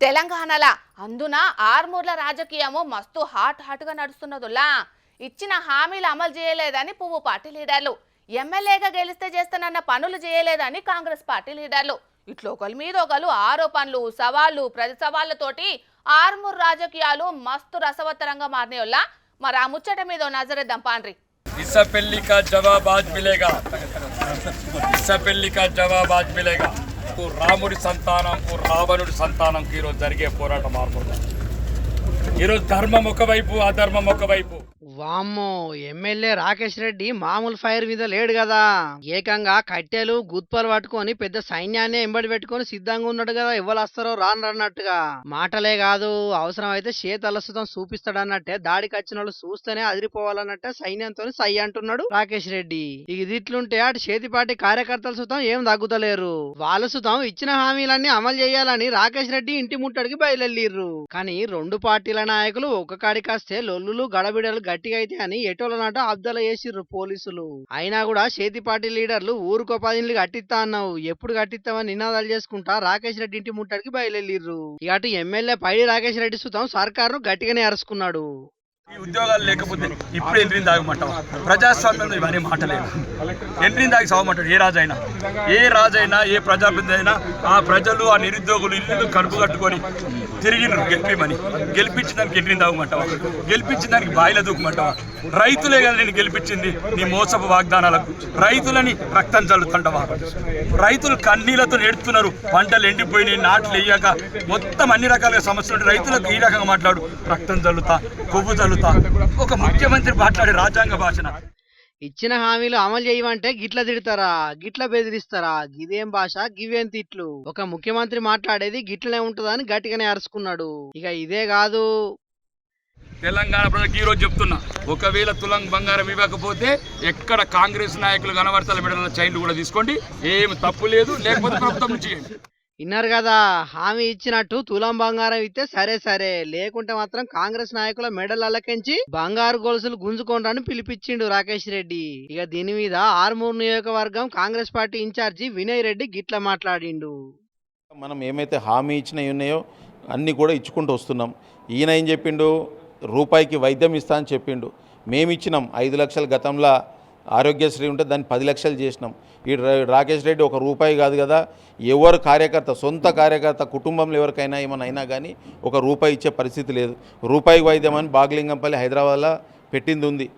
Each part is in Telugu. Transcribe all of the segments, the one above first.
తెలంగాణలో అందున ఆర్మూర్ల రాజకీయము మస్తు హాట్గా నడుస్తున్నదులా. ఇచ్చిన హామీలు అమలు చేయలేదని పువ్వు పార్టీ లీడర్లు, ఎమ్మెల్యేగా గెలిస్తే చేస్తానన్న పనులు చేయలేదని కాంగ్రెస్ పార్టీ లీడర్లు, ఇట్లా ఒకరి మీద ఒకరు ఆరోపణలు సవాళ్లు ప్రతి సవాళ్లతోటి ఆర్మూర్ రాజకీయాలు మస్తు రసవత్తరంగా మారినాయోల్లా. మరి ఆ ముచ్చట మీద నజరేద్దాం పాండ్రి. इस का जवाब आज मिलेगा, इस का जवाब आज मिलेगा. రాముడి సంతానంకు రావణుడి సంతానంకు ఈరోజు జరిగే పోరాటం ఆర్మూర్లో. ఈరోజు ధర్మం ఒకవైపు, అధర్మం ఒకవైపు. వామ్మో, ఎమ్మెల్యే రాకేష్ రెడ్డి మామూలు ఫైర్ మీద లేడు కదా. ఏకంగా కట్టెలు గుత్పలు పట్టుకొని పెద్ద సైన్యాన్ని ఎంబడి పెట్టుకొని సిద్ధంగా ఉన్నాడు కదా. ఎవరు వస్తారో రానన్నట్టుగా. మాటలే కాదు, అవసరం అయితే చేతలసుతం చూపిస్తాడన్నట్టే. దాడికి వచ్చిన వాళ్ళు చూస్తేనే అదిరిపోవాలన్నట్టే సైన్యంతో సై అంటున్నాడు రాకేష్ రెడ్డి. ఇది ఇట్లుంటే అటు చేతిపాటి కార్యకర్తల సుతం ఏం తగ్గుతలేరు. వాళ్ళ సుతం ఇచ్చిన హామీలన్నీ అమలు చేయాలని రాకేష్ రెడ్డి ఇంటి ముట్టడికి బయలుదేరిర్రు. కానీ రెండు పార్టీల నాయకులు ఒక కాడికాస్తే లొల్లులు గడబిడలు గట్టిగా అయితే అని ఎటోలనాట అబ్దల చేసిర్రు పోలీసులు. అయినా కూడా చేతి పార్టీ లీడర్లు ఊరుకో 10 ఇళ్ళు కట్టిస్తా అన్నావు, ఎప్పుడు కట్టిస్తామని నినాదాలు చేసుకుంటా రాకేష్ రెడ్డి ఇంటి ముట్టడికి బయలుదేరిర్రు. ఇక అటు ఎమ్మెల్యే పైడి రాకేష్ రెడ్డి సుతం సర్కారును గట్టిగానే అరుచుకున్నాడు. ఈ ఉద్యోగాలు లేకపోతే ఇప్పుడు ఎంట్రీని తాగమంటావా? ప్రజాస్వామ్యంలో ఇవన్నీ మాటలేదు. ఎంట్రీని తాగి సాగమంటాడు ఏ రాజైనా ఏ ప్రజాప్రతినిధి అయినా. ఆ ప్రజలు ఆ నిరుద్యోగులు ఇల్లు కడుపు కట్టుకొని తిరిగినారు గెలిపించిన దానికి ఎంట్రీని తాగమంటావా? గెలిపించిన దానికి బాయిల దూకమంటావా? రైతులే కదా నేను గెలిపించింది నీ మోసపు వాగ్దానాలకు. రైతులని రక్తం చల్లుతుంటావా? రైతులు కన్నీళ్లతో నేడుతున్నారు, పంటలు ఎండిపోయినాయి, నాట్లు వేయక మొత్తం అన్ని రకాలుగా సమస్యలు. రైతులకు ఈ రకంగా మాట్లాడు, రక్తం చల్లుతా, కొవ్వు చల్లుతా. ఒక ముఖ్యమంత్రి మాట్లాడే రాజ్యాంగ భాషన. ఇచ్చిన హామీలు అమలు చేయమంటే గిట్ల తిడతారా, గిట్ల బెదిరిస్తారా? గిదేం భాష, గివేం తిట్లు? ఒక ముఖ్యమంత్రి మాట్లాడేది గిట్లనే ఉంటుందని గట్టిగానే అరుచుకున్నాడు. ఇక ఇదే కాదు, తెలంగాణ ప్రజలకు ఈరోజు చెప్తున్నా, ఒకవేళ తులం బంగారం ఇవ్వకపోతే ఎక్కడ కాంగ్రెస్ నాయకులు కనబడతల మెడల చైన్లు కూడా తీసుకోండి, ఏమి తప్పు లేదు. లేకపోతే ప్రభుత్వం నుంచి విన్నారు కదా, హామీ ఇచ్చినట్టు తులం బంగారం ఇస్తే సరే, లేకుంటే మాత్రం కాంగ్రెస్ నాయకుల మెడలకెంచి బంగారు గొలుసులు గుంజుకోండి పిలిపించిండు రాకేష్ రెడ్డి. ఇక దీని మీద ఆర్మూర్ నియోజకవర్గం కాంగ్రెస్ పార్టీ ఇన్ఛార్జి వినయ్ రెడ్డి గిట్ల మాట్లాడిండు. మనం ఏమైతే హామీ ఇచ్చినవి ఉన్నాయో అన్నీ కూడా ఇచ్చుకుంటూ వస్తున్నాం. ఈయన ఏం చెప్పిండు, రూపాయికి వైద్యం ఇస్తా అని చెప్పిండు. మేము ఇచ్చినాం 5 లక్షలు. గతంలో ఆరోగ్యశ్రీ ఉంటే దాన్ని 10 లక్షలు చేసినాం. ఈ రాకేష్ రెడ్డి ఒక రూపాయి కాదు కదా, ఎవరు కార్యకర్త, సొంత కార్యకర్త కుటుంబంలో ఎవరికైనా ఏమైనా అయినా కానీ ఒక రూపాయి ఇచ్చే పరిస్థితి లేదు. రూపాయి వైద్యం అని బాగ్లింగంపల్లి హైదరాబాద్లో పెట్టింది ఉంది.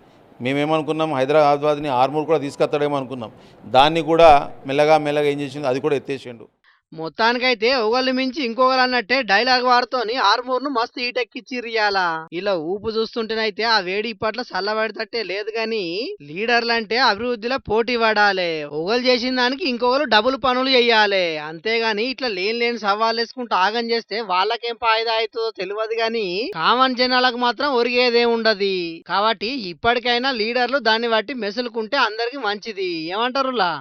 మేమేమనుకున్నాం, హైదరాబాద్ని ఆర్మూర్ కూడా తీసుకొస్తాడేమో అనుకున్నాం. దాన్ని కూడా మెల్లగా ఏం చేసిండు, అది కూడా ఎత్తేసిండు. మొత్తానికైతే ఒకళ్ళు మించి ఇంకొకరు అన్నట్టే డైలాగ్ వాడుతోని ఆర్మూర్ ను మస్తు ఈటెక్కిచ్చిర్రియాల. ఇలా ఊపు చూస్తుంటేనైతే ఆ వేడి ఇప్పట్లో చల్లబడతట్టే లేదు గాని, లీడర్లంటే అభివృద్ధిలో పోటీ పడాలి. ఒకళ్ళు చేసిన దానికి ఇంకొకరు డబుల్ పనులు చెయ్యాలి. అంతేగాని ఇట్లా లేని సవాళ్ళు వేసుకుంటూ ఆగం చేస్తే వాళ్ళకేం ఫాయిదా అవుతుందో తెలియదు గాని, కామన్ జనాలకు మాత్రం ఒరిగేదే ఉండదు. కాబట్టి ఇప్పటికైనా లీడర్లు దాన్ని బట్టి మెసులుకుంటే అందరికి మంచిది. ఏమంటారులా?